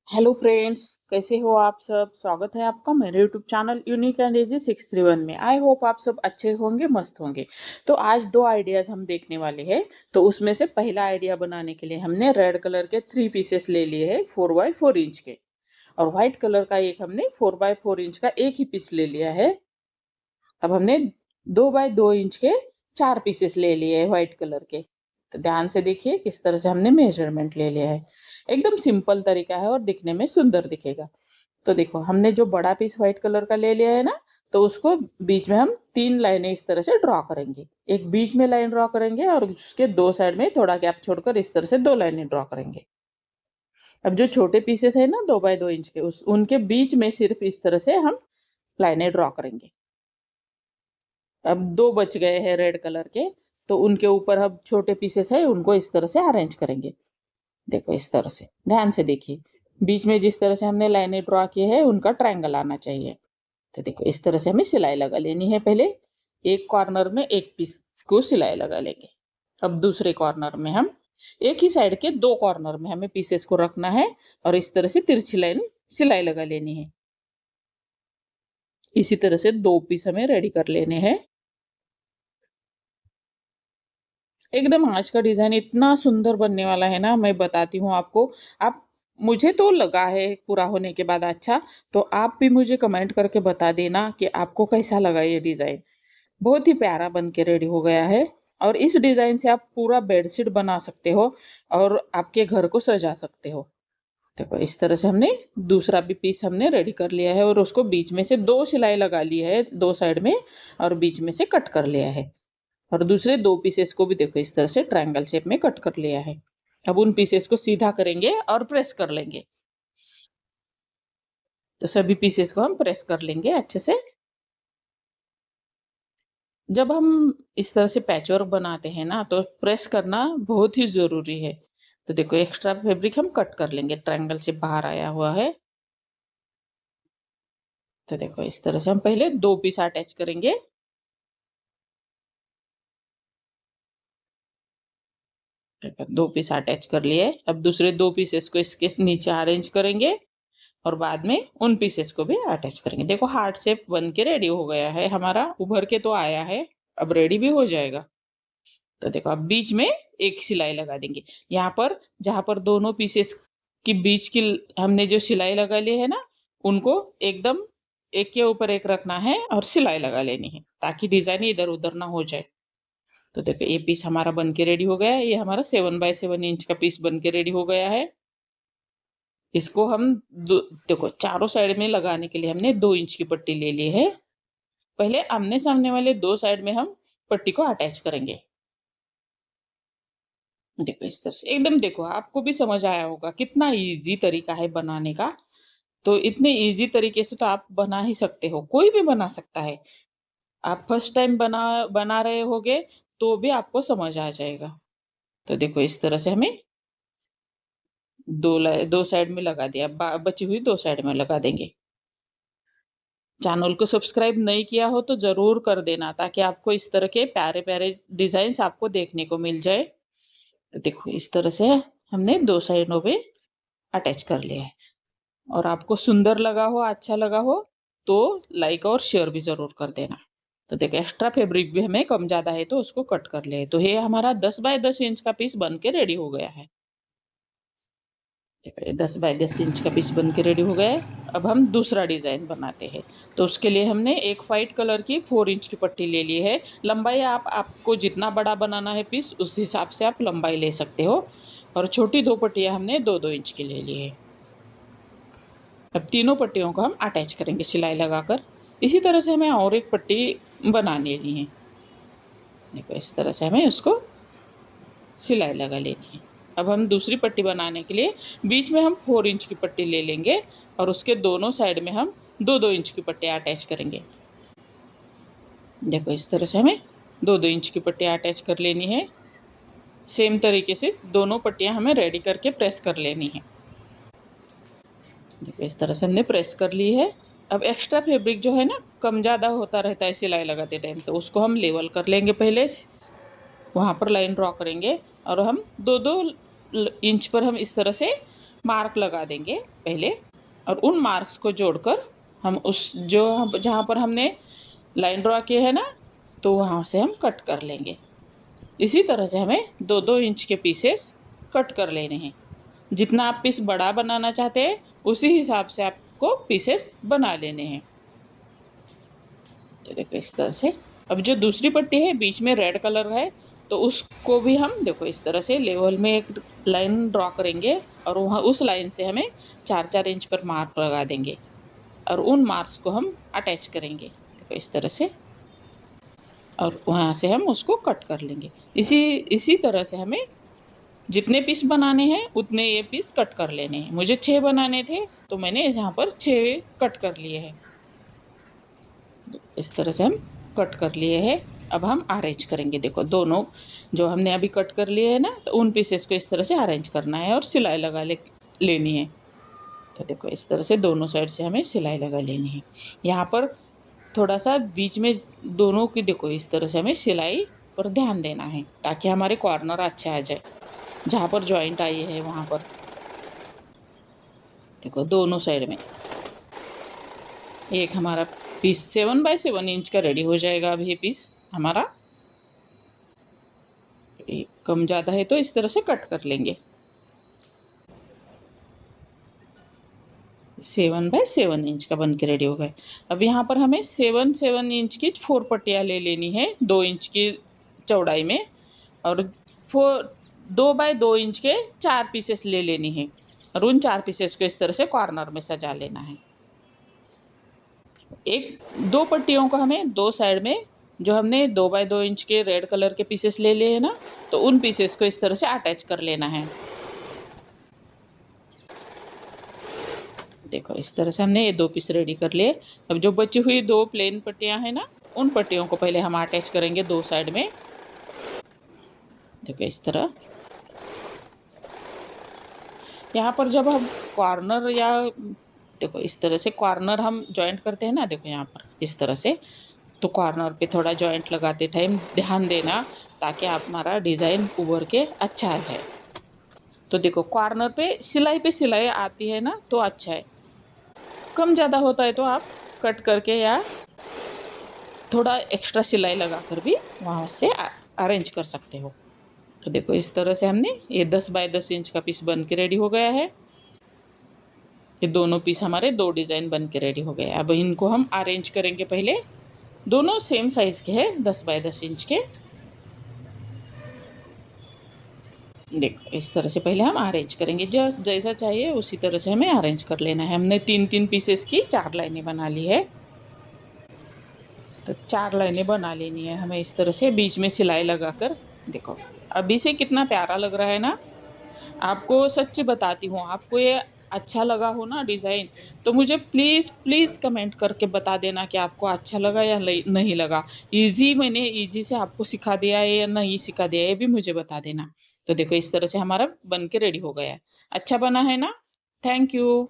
Hello friends, कैसे हो आप सब। स्वागत है आपका मेरे YouTube channel unique and easy 631 में। आई होप आप सब अच्छे होंगे, मस्त होंगे। तो आज दो आइडियाज हम देखने वाले हैं। तो उसमें से पहला आइडिया बनाने के लिए हमने रेड कलर के 3 पीसेस ले लिए हैं 4x4 इंच के, और व्हाइट कलर का एक हमने 4x4 इंच का एक ही पीस ले लिया है। अब हमने 2x2 इंच के 4 पीसेस ले लिए हैं व्हाइट कलर के। तो ध्यान से देखिए किस तरह से हमने मेजरमेंट ले लिया है। एकदम सिंपल तरीका है और दिखने में सुंदर दिखेगा। तो देखो, हमने जो बड़ा पीस व्हाइट कलर का ले लिया है ना, तो उसको बीच में हम 3 लाइनें इस तरह से ड्रॉ करेंगे। एक बीच में लाइन ड्रॉ करेंगे और उसके दो साइड में थोड़ा गैप छोड़कर इस तरह से 2 लाइनें ड्रॉ करेंगे। अब जो छोटे पीसेस है ना 2x2 इंच के, उस उनके बीच में सिर्फ इस तरह से हम लाइनें ड्रॉ करेंगे। अब दो बच गए हैं रेड कलर के, तो उनके ऊपर अब छोटे पीसेस है उनको इस तरह से अरेंज करेंगे। देखो इस तरह से ध्यान से देखिए, बीच में जिस तरह से हमने लाइनें ड्रॉ की है उनका ट्रायंगल आना चाहिए। तो देखो इस तरह से हमें सिलाई लगा लेनी है। पहले एक कॉर्नर में एक पीस को सिलाई लगा लेंगे। अब दूसरे कॉर्नर में हम एक ही साइड के दो कॉर्नर में हमें पीसेस को रखना है और इस तरह से तिरछी लाइन सिलाई लगा लेनी है। इसी तरह से दो पीस हमें रेडी कर लेने हैं। एकदम आज का डिजाइन इतना सुंदर बनने वाला है ना, मैं बताती हूँ आपको। आप मुझे तो लगा है पूरा होने के बाद अच्छा, तो आप भी मुझे कमेंट करके बता देना कि आपको कैसा लगा ये डिजाइन। बहुत ही प्यारा बन के रेडी हो गया है। और इस डिजाइन से आप पूरा बेडशीट बना सकते हो और आपके घर को सजा सकते हो। देखो इस तरह से हमने दूसरा भी पीस हमने रेडी कर लिया है और उसको बीच में से दो सिलाई लगा ली है दो साइड में, और बीच में से कट कर लिया है। और दूसरे दो पीसेस को भी देखो इस तरह से ट्रायंगल शेप में कट कर लिया है। अब उन पीसेस को सीधा करेंगे और प्रेस कर लेंगे। तो सभी पीसेस को हम प्रेस कर लेंगे अच्छे से। जब हम इस तरह से पैचवर्क बनाते हैं ना, तो प्रेस करना बहुत ही जरूरी है। तो देखो एक्स्ट्रा फैब्रिक हम कट कर लेंगे, ट्रायंगल से बाहर आया हुआ है। तो देखो इस तरह से हम पहले दो पीस अटैच करेंगे। देखो दो पीस अटैच कर लिए। अब दूसरे दो पीसेस को इसके नीचे अरेंज करेंगे और बाद में उन पीसेस को भी अटैच करेंगे। देखो हार्ट शेप बन के रेडी हो गया है हमारा, उभर के तो आया है, अब रेडी भी हो जाएगा। तो देखो अब बीच में एक सिलाई लगा देंगे। यहाँ पर जहां पर दोनों पीसेस की बीच की हमने जो सिलाई लगा ली है ना, उनको एकदम एक के ऊपर एक रखना है और सिलाई लगा लेनी है ताकि डिजाइन इधर उधर ना हो जाए। तो देखो ये पीस हमारा बन के रेडी हो गया है। ये हमारा 7x7 इंच का पीस बन के रेडी हो गया है। इसको हम देखो चारों साइड में लगाने के लिए हमने 2 इंच की पट्टी ले ली है। पहले आमने सामने वाले दो साइड में हम पट्टी को अटैच करेंगे। देखो इस तरह से एकदम, देखो आपको भी समझ आया होगा कितना इजी तरीका है बनाने का। तो इतने इजी तरीके से तो आप बना ही सकते हो, कोई भी बना सकता है। आप फर्स्ट टाइम बना बना रहे होगे तो भी आपको समझ आ जाएगा। तो देखो इस तरह से हमें दो साइड में लगा दिया, बची हुई दो साइड में लगा देंगे। चैनल को सब्सक्राइब नहीं किया हो तो जरूर कर देना ताकि आपको इस तरह के प्यारे प्यारे डिजाइन आपको देखने को मिल जाए। देखो इस तरह से हमने दो साइडों पे अटैच कर लिया है। और आपको सुंदर लगा हो, अच्छा लगा हो, तो लाइक और शेयर भी जरूर कर देना। तो देखो एक्स्ट्रा फैब्रिक भी हमें कम ज्यादा है तो उसको कट कर ले। तो ये हमारा 10x10 इंच का पीस बन के रेडी हो गया है। देखो ये 10x10 इंच का पीस बन के रेडी हो गया है। अब हम दूसरा डिजाइन बनाते हैं। तो उसके लिए हमने एक वाइट कलर की 4 इंच की पट्टी ले ली है। लंबाई आपको जितना बड़ा बनाना है पीस उस हिसाब से आप लंबाई ले सकते हो। और छोटी दो पट्टियां हमने 2-2 इंच की ले ली है। अब तीनों पट्टियों को हम अटैच करेंगे सिलाई लगाकर। इसी तरह से हमें और एक पट्टी बना लेनी है। देखो इस तरह से हमें उसको सिलाई लगा लेनी है। अब हम दूसरी पट्टी बनाने के लिए बीच में हम 4 इंच की पट्टी ले लेंगे और उसके दोनों साइड में हम 2-2 इंच की पट्टी अटैच करेंगे। देखो इस तरह से हमें 2-2 इंच की पट्टी अटैच कर लेनी है। सेम तरीके से दोनों पट्टियां हमें रेडी करके प्रेस कर लेनी है। देखो इस तरह से हमने प्रेस कर ली है। अब एक्स्ट्रा फैब्रिक जो है ना, कम ज़्यादा होता रहता है सिलाई लगाते टाइम, तो उसको हम लेवल कर लेंगे। पहले वहाँ पर लाइन ड्रॉ करेंगे और हम 2-2 इंच पर हम इस तरह से मार्क लगा देंगे पहले, और उन मार्क्स को जोड़कर हम उस जहाँ पर हमने लाइन ड्रॉ की है ना, तो वहाँ से हम कट कर लेंगे। इसी तरह से हमें 2-2 इंच के पीसेस कट कर लेने हैं। जितना आप पीस बड़ा बनाना चाहते हैं उसी हिसाब से आपको पीसेस बना लेने हैं। तो देखो इस तरह से। अब जो दूसरी पट्टी है बीच में रेड कलर है, तो उसको भी हम देखो इस तरह से लेवल में एक लाइन ड्रॉ करेंगे, और वहाँ उस लाइन से हमें 4-4 इंच पर मार्क लगा देंगे, और उन मार्क्स को हम अटैच करेंगे देखो इस तरह से, और वहाँ से हम उसको कट कर लेंगे। इसी तरह से हमें जितने पीस बनाने हैं उतने ये पीस कट कर लेने हैं। मुझे 6 बनाने थे, तो मैंने यहाँ पर 6 कट कर लिए हैं। इस तरह से हम कट कर लिए हैं। अब हम अरेंज करेंगे। देखो दोनों जो हमने अभी कट कर लिए हैं ना, तो उन पीसेस को इस तरह से अरेंज करना है और सिलाई लगा लेनी है। तो देखो इस तरह से दोनों साइड से हमें सिलाई लगा लेनी है। यहाँ पर थोड़ा सा बीच में दोनों की देखो इस तरह से हमें सिलाई पर ध्यान देना है, ताकि हमारे कॉर्नर अच्छा आ जाए। जहाँ पर जॉइंट आई है वहाँ पर देखो दोनों साइड में एक हमारा पीस 7 बाय 7 इंच का रेडी हो जाएगा। अब ये पीस हमारा कम ज़्यादा है तो इस तरह से कट कर लेंगे। 7 बाय 7 इंच का बन के रेडी हो गए। अब यहाँ पर हमें 7 इंच की 4 पट्टियाँ ले लेनी है 2 इंच की चौड़ाई में, और 2 बाय 2 इंच के 4 पीसेस ले लेनी है, और उन 4 पीसेस को इस तरह से कॉर्नर में सजा लेना है। एक 2 पट्टियों को हमें 2 साइड में जो हमने 2 बाय 2 इंच के रेड कलर के पीसेस ले लिए हैं ना, तो उन पीसेस को इस तरह से अटैच कर लेना है। देखो इस तरह से हमने ये 2 पीस रेडी कर लिए। अब जो बची हुई 2 प्लेन पट्टियां हैं ना, उन पट्टियों को पहले हम अटैच करेंगे 2 साइड में। देखो इस तरह। यहाँ पर जब हम कॉर्नर या देखो इस तरह से कॉर्नर हम जॉइंट करते हैं ना, देखो यहाँ पर इस तरह से, तो कॉर्नर पे थोड़ा जॉइंट लगाते टाइम ध्यान देना, ताकि हमारा डिज़ाइन उभर के अच्छा आ जाए। तो देखो कॉर्नर पे सिलाई आती है ना, तो अच्छा है। कम ज़्यादा होता है तो आप कट करके या थोड़ा एक्स्ट्रा सिलाई लगा कर भी वहाँ से अरेंज कर सकते हो। तो देखो इस तरह से हमने ये 10 बाय 10 इंच का पीस बन के रेडी हो गया है। ये दोनों पीस हमारे 2 डिज़ाइन बन के रेडी हो गए। अब इनको हम अरेंज करेंगे। पहले दोनों सेम साइज़ के हैं 10 बाय 10 इंच के। देखो इस तरह से पहले हम अरेंज करेंगे, जैसा चाहिए उसी तरह से हमें अरेंज कर लेना है। हमने 3-3 पीसेस की 4 लाइनें बना ली है। तो 4 लाइनें बना लेनी है हमें इस तरह से, बीच में सिलाई लगाकर। देखो अभी से कितना प्यारा लग रहा है ना। आपको सच्ची बताती हूँ, आपको ये अच्छा लगा हो ना डिज़ाइन, तो मुझे प्लीज़ प्लीज़ कमेंट करके बता देना कि आपको अच्छा लगा या नहीं लगा। मैंने ईजी से आपको सिखा दिया है या नहीं सिखा दिया है, ये भी मुझे बता देना। तो देखो इस तरह से हमारा बन के रेडी हो गया है। अच्छा बना है ना? Thank you.